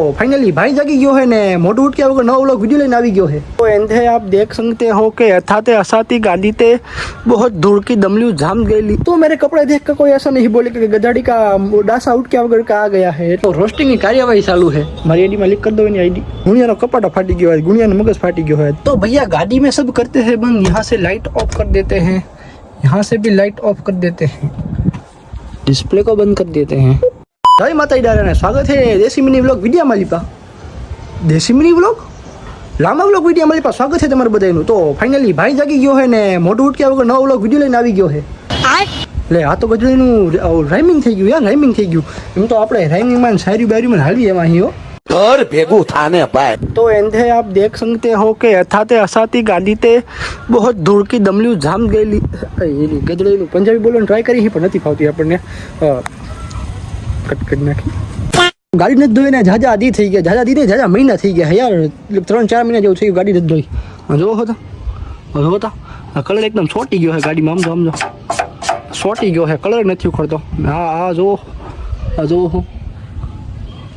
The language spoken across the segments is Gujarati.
तो फाइनली भाई जगी गयो है ने मोटू उठ के अगर नौ व्लॉग वीडियो लेने આવી ગયો है। तो एंधे आप देख सकते हो कि अथाते असाती गाड़ी ते बहुत दूर की दमली जाम गई। तो मेरे कपड़े देख कर कोई ऐसा नहीं बोले कि गधाड़ी का डासा उठ के वगैरह का आ गया है। तो रोस्टिंग की कार्यवाही चालू है। मारी आईडी में लिख कर दो इनकी आईडी। गुणिया नो कपाटा फाटी गयो है, गुणिया नो मगज फाटी गयो है। तो भैया गाड़ी में सब करते हैं बंद, यहाँ से लाइट ऑफ कर देते हैं, यहाँ से भी लाइट ऑफ कर देते हैं, डिस्प्ले को बंद कर देते हैं। जय माता दी, स्वागत है देसी मिनी व्लॉग वीडियो में लीपा। देसी मिनी व्लॉग लांबा व्लॉग वीडियो में लीपा स्वागत है તમારું બધાનું। तो फाइनली भाई जागी ગયો है ने મોટું ઉઠ કે વગર નવો વ્લોગ વિડિયો લઈને આવી ગયો છે। લે આ તો ગજળીનું રાઇમિંગ થઈ ગયું યાર, રાઇમિંગ થઈ ગયું। એમ તો આપણે રાઇમિંગ માં શાયરી બાયરી માં હાલી એમાં હી હો घर भेगू थाने भाई। तो एंधे आप देख सकते हो कि अथाते असाती गाड़ी ते बहुत दूर की दमली जाम गई। गजड़ेલું પંજાબી બોલવાનું ટ્રાય કરી પણ નથી ફાવતી આપણને, કટ કરી નાખી। ગાડી નથી ધોઈને જાજા દી થઈ ગયા, જાજા દી ને જાજા મહિના થઈ ગયા યાર, 3-4 મહિના જેવું થયું ગાડી નથી ધોઈ। જો હતા આ કલર એકદમ સોટી ગયો છે ગાડીમાં, સમજો સોટી ગયો છે, કલર નથી ઉખડતો। આ જો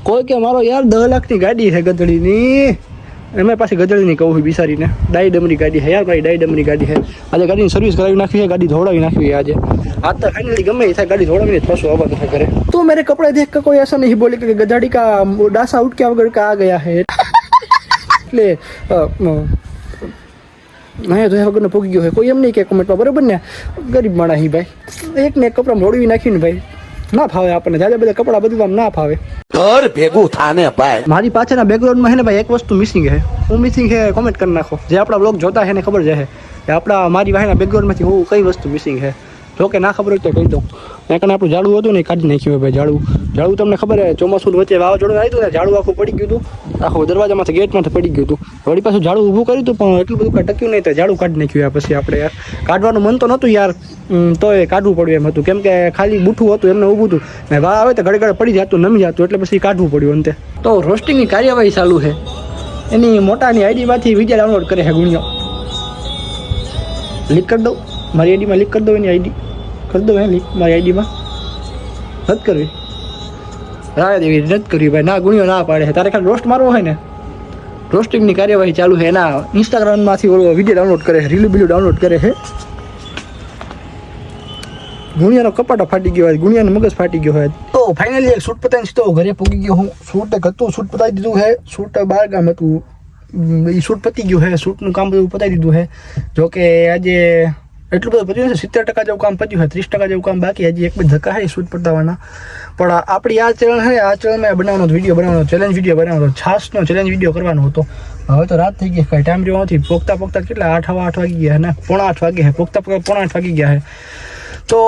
કોઈ કે મારો યાર 10 લાખની ગાડી છે ગધડીની, એમાં પાછી ગધડીની કહું છું બિચારીને, ડાઈ ડમરી ગાડી છે યાર, મારી ડાઈ ડમરી ગાડી છે। આજે ગાડીની સર્વિસ કરાવી નાખી છે, ગાડી ધોડાવી નાખી है આજે। आज तो फाइनली गमे ही था गाड़ी धोड़ावी थोड़ा आवाज है करे। तो मेरे कपड़े देख कर कोई ऐसा नहीं बोले कि गधाड़ी का डासा उठ के वगैरह का आ गया है। એટલે नहीं तो वगैरह पोगी गयो है कोई एम नहीं के कमेंट में, बराबर ने गरीब माणा ही भाई, एक ने कपड़ा मोड़वी नाखी ने भाई ना फावे आपने, ज्यादा બધા કપડા બધું ના ફાવે। ઘર ભેગું થાને ભાઈ। મારી પાછળના બેકગ્રાઉન્ડમાં છે ને ભાઈ એક વસ્તુ મિસિંગ છે, હું મિસિંગ છે કમેન્ટ કરી નાખો। જે આપણા વ્લોગ જોતા છે ને ખબર છે કે આપણા મારી વાહેના બેકગ્રાઉન્ડમાંથી હું કઈ વસ્તુ મિસિંગ છે। જો કે ના ખબર હોય તો કહી દઉં। કારણ આપણું ઝાડું હતું ને કાઢી નાખ્યું ભાઈ, ઝાડું તમને ખબર છે ચોમાસું વચ્ચે વાવાઝોડું આવ્યું હતું ને, ઝાડું આખું પડી ગયું હતું, આખું દરવાજામાંથી ગેટમાંથી પડી ગયું હતું। વળી પાછું ઝાડું ઊભું કર્યું હતું પણ એટલું બધું કાંઈ ટક્યું નહીં, તો ઝાડું કાઢી નાખ્યું। પછી આપણે યાર કાઢવાનું મન તો નહોતું યાર, તો એ કાઢવું પડ્યું એમ હતું, કેમ કે ખાલી બૂઠું હતું એમને ઊભું હતું ને વાહ આવે તો ઘડે પડી જતું નમી જતું, એટલે પછી કાઢવું પડ્યું અંતે। તો રોસ્ટિંગની કાર્યવાહી ચાલુ છે, એની મોટાની આઈડીમાંથી વિડીયો ડાઉનલોડ કરે છે ગુણિયો। લીક કરી દઉં મારી આઈડીમાં, લીક કરી દઉં એની આઈડી कर दो है लिख मारी आईडी में, रद्द करवी राय देवी रद्द करवी भाई ना गुणियो ना पाड़े है। तारे खाली रोस्ट मारવો है ने रोस्टिंग ની કાર્યવાહી ચાલુ है ना, इंस्टाग्राम માંથી ઓલો વિડિયો ડાઉનલોડ કરે છે, રીલ બીલું ડાઉનલોડ કરે છે। ગુણિયાનો કપાટો ફાટી ગયો है, ગુણિયાનો મગજ ફાટી ગયો है। તો ફાઇનલી એક શૂટ પતાવીને તો ઘરે પહોંચી ગયો હું। શૂટ હતું, શૂટ પતાવી દીધું है, શૂટ બાર ગામ હતું, એ શૂટ પતી ગયું है, શૂટનું કામ બધું પતાવી દીધું है। જો કે આજે એટલું બધું પત્યું છે, 70% જેવું કામ પત્યું છે, 30% જેવું કામ બાકી, હજી એક બે ધક્કા છે શૂટ પતાવવાના। પણ આપણી આ ચેનલ છે, આ ચેનલમાં બનાવવાનો વિડીયો બનાવવાનો, ચેલેન્જ વિડીયો બનાવવાનો, છાસનો ચેલેન્જ વિડીયો કરવાનો હતો। હવે તો રાત થઈ ગઈ, કાંઈ ટાઈમ રહ્યો નથી, પોગતા કેટલા 8 વાગી ગયા ને, 7:45 વાગે છે, પોગતા 7:45 વાગી ગયા છે। તો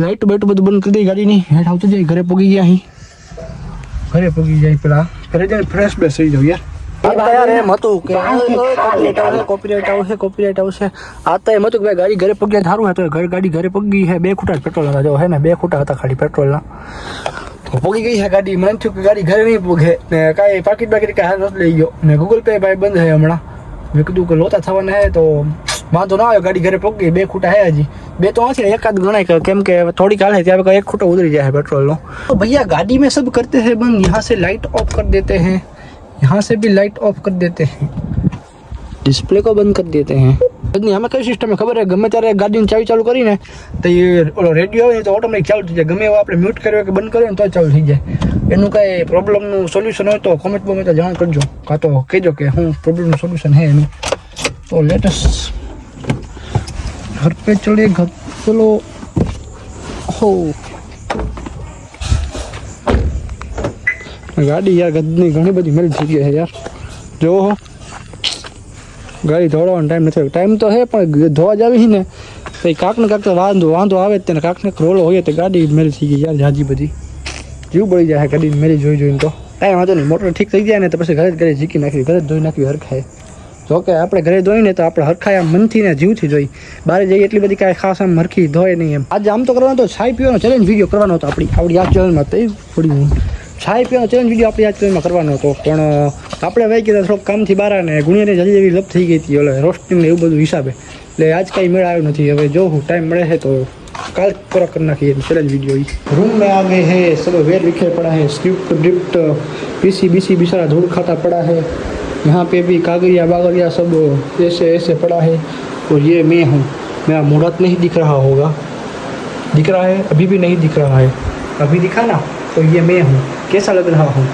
લાઇટ બાઇટ બધું બંધ કરી દઈ ગાડીની, હેઠ આવતું જાય, ઘરે પોગી ગયા અહીં, ઘરે પોગી જાય, પેલા ઘરે જઈને ફ્રેશ બેસ થઈ જાવ યાર। યાર એમ હતું કે કોપીરાઇટ આવશે આ તો એમ હતું કે ભાઈ ગાડી ઘરે પગી સારું હતું, ગાડી ઘરે પગી છે, 2 ખૂટા પેટ્રોલ હતા, જો હે ને 2 ખૂટા હતા ખાલી પેટ્રોલના, તો પગી ગઈ છે ગાડી। મને થયું કે ગાડી ઘરે નહીં પગે ને, કાંઈ પાકીટ કાંઈ હાથ નથી લઈ ગયો ને, ગૂગલ પે ભાઈ બંધ છે હમણાં, મેં કીધું કે લોતા થવાના હે તો વાંધો ના આવ્યો, ગાડી ઘરે પગી, 2 ખૂટા હે હજી, 2 તો નથી એકાદ ગણાય, કેમ કે થોડીક હાલે ત્યાં 1 ખૂટો ઉતરી જાય पेट्रोल नो। तो भैया गाड़ी में सब करते हैं बंद, यहाँ से लाइट ऑफ कर देते हैं, यहाँ से भी लाइट ऑफ कर देते हैं, डिस्प्ले को बंद कर देते हैं। हमें कई सिस्टम है खबर है, गमे ત્યારે ગાડીની ચાવી ચાલુ કરીને તો એ ઓલો રેડિયો હોય તો ઓટોમેટિક ચાલુ થઈ જાય, ગમે એવો આપણે મ્યુટ કર્યો કે બંધ કર્યો ને તો ચાલુ થઈ જાય। એનું કાંઈ પ્રોબ્લેમનું સોલ્યુશન હોય તો કોમેન્ટમાં તો જાણ કરજો, કાં તો કહેજો કે શું પ્રોબ્લેમનું સોલ્યુશન છે એનું। તો લેટેસ્ટ घर पे चले घर चलो हो गाड़ी यार गद्दी घनी बड़ी मिल चुकी है यार। जो हो गाड़ी धोड़વાનો ટાઈમ તો હે પણ ધોવા જાવી હી ને તો કાક ને કાક તો વાંધો આવે જ, કાક ને રોલો હોય તો ગાડી મેલ થઈ ગઈ યાર, જાજી બધી જીવ બળી જાય ગાડી મેલી જોઈને। તો કાંઈ વાંધો નહીં, મોટર ઠીક થઈ જાય ને તો પછી ઘરે ઝીકી નાખવી, ઘરે ધોઈ નાખવી હરખાય। જો કે આપણે ઘરે ધોઈને તો આપણે હરખાય આમ મનથી ને જીવથી જોઈ, બહાર જઈએ એટલી બધી કાંઈ ખાસ આમ હરખી ધોય નહીં એમ। આજે આમ તો કરવાનો તો છાય પીવાનો ચેલેન્જ વિડીયો કરવાનો હતો આપણી આ ચેનલમાં, તો થોડી છાય પીવાનો ચેલેન્જ વિડીયો આપણી આ ચેનલમાં કરવાનો હતો, પણ આપણે વહી ગયા થોડુંક કામથી બહાર ને ગુણિયાની જલ્દી લપ થઈ ગઈ હતી ઓલે રોસ્ટિંગ ને એવું બધું હિસાબે, એટલે આજ કાંઈ મેળ આવ્યો નથી। હવે જો ટાઈમ મળે છે તો कल पूरा करना चाहिए चैलेंज वीडियो ही। रूम में आ गए हैं, सब वेर बिखेर पड़ा है, स्क्रिप्ट ड्रिप्ट पीसी बीसी भी सारा धूल खाता पड़ा है। यहाँ पे भी कागरिया बागरिया सब ऐसे ऐसे पड़ा है। और ये मैं हूँ, मेरा मुहूर्त नहीं दिख रहा होगा, दिख रहा है? अभी भी नहीं दिख रहा है, अभी दिखा ना? तो ये मैं हूँ, कैसा लग रहा हूँ?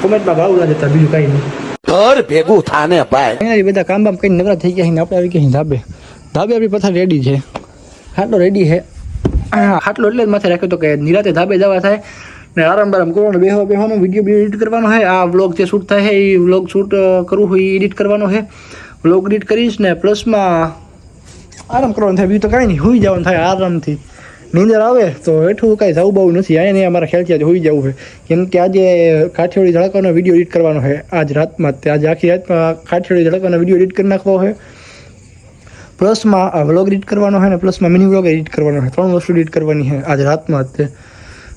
कमेंट में भाव देता बीजू कहीं नहीं। और भेगू थाने भाई બધા કામ બામ કરીને નવરા થઈ ગયા ને આપણે આવી ગયા ધાબે આપણી પથારી રેડી છે, ખાટલો રેડી છે। ખાટલો એટલે જ માથે રાખ્યો તો કે નિરાતે ધાબે જવા થાય ને આરામ બારામ કરવાનો, બેહવાનો વિડીયો એડિટ કરવાનો છે। આ વ્લોગ જે શૂટ થાય છે એ વ્લોગ શૂટ કરવું હોય એ એડિટ કરવાનો છે। વ્લોગ એડિટ કરીશ ને પ્લસમાં આરામ કરવાનું થાય, બીજું તો કાંઈ નહીં, હોઈ જવાનું થાય આરામથી। નીંદર આવે તો હેઠું કાંઈ જવું બહુ નથી, અહીંયા ને અમારા ખ્યાલથી આજે હોઈ જવું છે, કેમ કે આજે કાઠિયાવાડી ધડાકાનો વિડીયો એડિટ કરવાનો છે આજ રાતમાં જ। આજે આખી રાતમાં કાઠિયાવાડી ધડાકાનો વિડીયો એડિટ કરી નાખવો છે, પ્લસમાં વ્લોગ એડિટ કરવાનો છે ને પ્લસમાં મિની વ્લોગ એડિટ કરવાનો છે। 3 વસ્તુ એડિટ કરવાની છે આજ રાતમાં જ।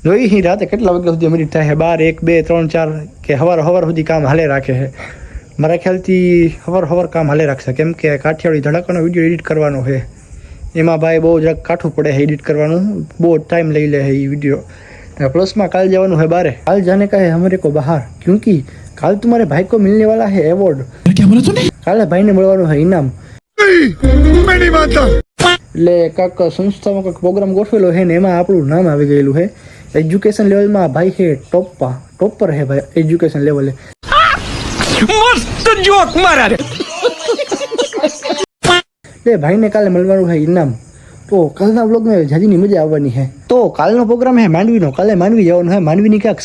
જોઈ રાતે કેટલા વાગ્યા સુધી એડિટ થાય છે, 12, 1, 2, 3, 4 કે સવાર સુધી કામ હાલે રાખે છે। મારા ખ્યાલથી સવાર કામ હાલે રાખશે, કેમ કે કાઠિયાવાડી ધડાકાનો વિડીયો એડિટ કરવાનો છે, એમાં ભાઈ બહુ જરાક કાઠું પડે છે એડિટ કરવાનું, બહુ ટાઈમ લઈ લે છે એ વિડીયો। પ્લસમાં કાલ જવાનું है बाहर, काल जाने का है हमारे को बाहर, क्योंकि काल तुम्हारे भाई को मिलने वाला है अवार्ड। क्या बोला तूने? काल भाई ने મળવાનું है इनाम। मैं नहीं मानता। એટલે કાક સંસ્થામાં કાક પ્રોગ્રામ ગોઠવેલો છે ને એમાં આપણું નામ આવી ગયેલું છે। એજ્યુકેશન લેવલમાં ભાઈ છે ટોપર है भाई एजुकेशन लेवल। मस्त जोक मारा रे। એટલે ભાઈને કાલે મળવાનું છે ઇનામ। તો કાલના વ્લોગમાં જાજીની મજા આવવાની છે। તો કાલનો પ્રોગ્રામ છે માંડવીનો, કાલે માંડવી જવાનું છે। માંડવીની કાંઈક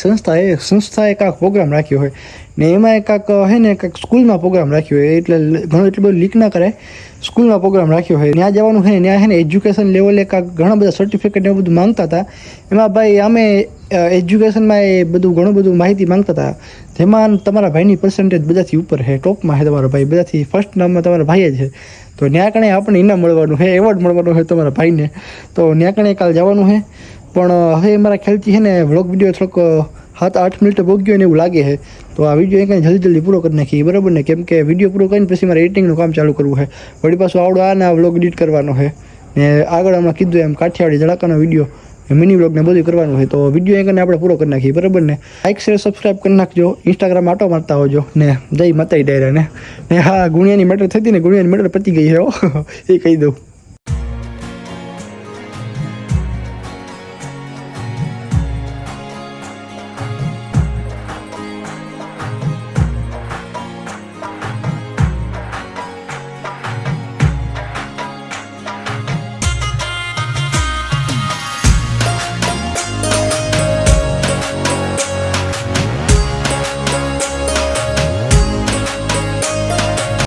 સંસ્થાએ કાંઈક પ્રોગ્રામ રાખ્યો હોય ને એમાં કાંઈક છે ને કાંઈક સ્કૂલમાં પ્રોગ્રામ રાખ્યો હોય, એટલે ઘણું એટલું બધું લીક ના કરે, સ્કૂલમાં પ્રોગ્રામ રાખ્યો હોય ત્યાં જવાનું છે। ત્યાં છે ને એજ્યુકેશન લેવલે કાંઈક ઘણા બધા સર્ટિફિકેટ એવું બધું માંગતા હતા, એમાં ભાઈ અમે એજ્યુકેશનમાં એ બધું ઘણું બધું માહિતી માંગતા હતા, જેમાં તમારા ભાઈની પર્સન્ટેજ બધાથી ઉપર છે, ટોપમાં છે તમારો ભાઈ, બધાથી ફર્સ્ટ નામમાં તમારા ભાઈ જ છે। તો ત્યાં કણે આપણને ઇનામ મળવાનું છે, એવોર્ડ મળવાનો છે તમારા ભાઈને, તો ત્યાં કણે કાલ જવાનું છે। પણ હવે મારા ખ્યાલથી છે ને વ્લોગ વિડીયો થોડોક 7-8 મિનિટ ભોગ્યો ને એવું લાગે છે, તો આ વિડીયો કંઈ જલ્દી પૂરો કરી નાખીએ, બરાબર ને? કેમ કે વિડીયો પૂરો કરીને પછી મારે એડિટિંગનું કામ ચાલુ કરવું છે, વળી પાછું આવડો આ ના વ્લોગ એડિટ કરવાનો છે ને આગળ હમણાં કીધું એમ કાઠિયાવાડી ધડાકાનો વિડીયો મિની વ્લોગને બધું કરવાનું હોય, તો વિડીયો એને આપણે પૂરો કરી નાખીએ, બરાબર ને? લાઈક શેર સબસ્ક્રાઈબ કરી નાખજો, ઇન્સ્ટાગ્રામ આટો મારતા હોજો ને જય માતાઈ ડાયરા ને હા ગુણિયાની મેટર થતી ને ગુણિયાની મેટર પતી ગઈ છે એ કહી દઉં।